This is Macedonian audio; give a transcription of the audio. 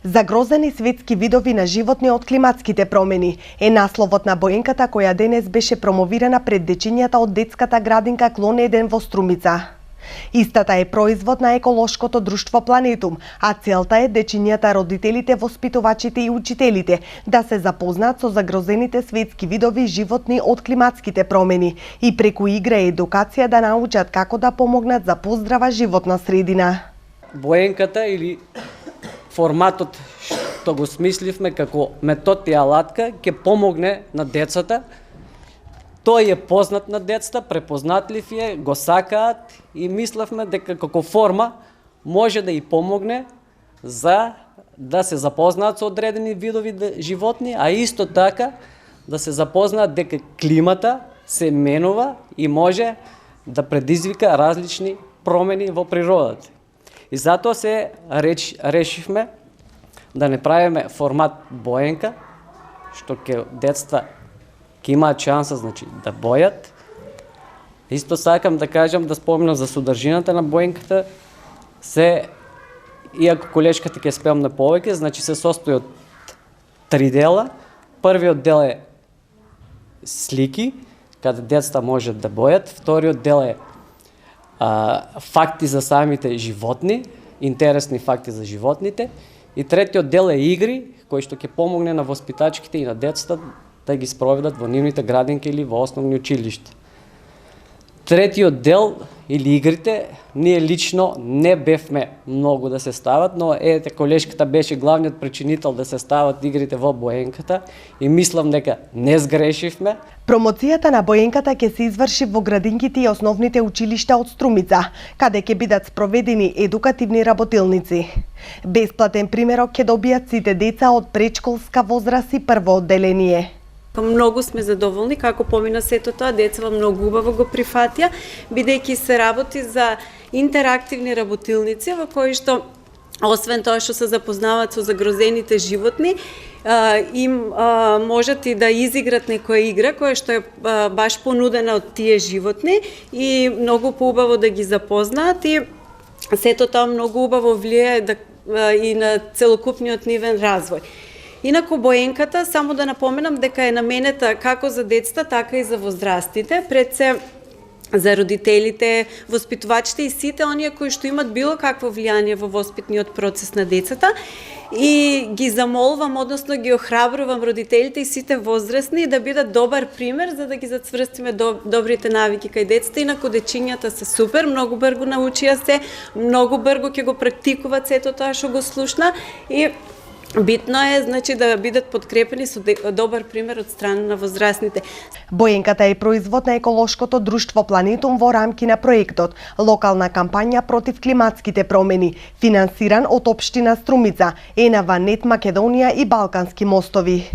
Загрозени светски видови на животни од климатските промени е насловот на боенката која денес беше промовирана пред дечињата од детската градинка Клон 1 во Струмица. Истата е производ на еколошкото друштво Планетум, а целта е дечињата, родителите, воспитувачите и учителите да се запознаат со загрозените светски видови животни од климатските промени и преку игра и едукација да научат како да помогнат за поздрава животна средина. Боенката или форматот што го смисливме како метод и алатка ќе помогне на децата. Тој е познат на децата, препознатлив е, го сакаат и мислевме дека како форма може да и помогне за да се запознаат со одредени видови животни, а исто така да се запознаат дека климата се менува и може да предизвика различни промени во природата. И затоа се решивме да не правиме формат боенка, што ќе децата ќе имаат шанса, значи, да бојат. Исто сакам да кажам, да спомнам за содржината на боенката. Иако колешката ќе спомне повеќе, значи се состои од 3 дела. Првиот дел е слики, каде децата можат да бојат. Вториот дел е факти за самите животни, интересни факти за животните. И третиот дел е игри, кој што ќе помогне на воспитачките и на децата да ги спроведат во нивните градинки или во основни училишта. Третиот дел или игрите, ние лично не бевме многу да се стават, но колешката беше главниот причинител да се стават игрите во боенката и мислам дека не сгрешивме. Промоцијата на боенката ќе се изврши во градинките и основните училишта од Струмица, каде ќе бидат спроведени едукативни работилници. Бесплатен примерок ќе добијат сите деца од предшколска возраст и прво одделение. Многу сме задоволни како помина сето тоа, децава многу убаво го прифатија, бидејќи се работи за интерактивни работилници во кои што освен тоа што се запознаваат со загрозените животни, им можат и да изиграт некоја игра која што е баш понудена од тие животни и многу поубаво да ги запознаат и сето тоа многу убаво влијае и на целокупниот нивен развој. Инаку боенката, само да напоменам дека е наменета како за децата, така и за возрастите, пред се за родителите, воспитувачите и сите оние кои што имат било какво влијание во воспитниот процес на децата. И ги замолвам, односно ги охрабрувам родителите и сите возрастни да бидат добар пример за да ги зацврстиме добрите навики кај децата. Инаку дечињата се супер, многу брзо научија се, многу брзо ќе го практикуваат сето тоа што го слушна и битно е, значи, да бидат подкрепени со добар пример од страна на возрастните. Боенката е производ на еколошкото друштво Планетум во рамки на проектот Локална кампања против климатските промени, финансиран од општина Струмица, ЕНАВА, НЕТ Македонија и Балкански мостови.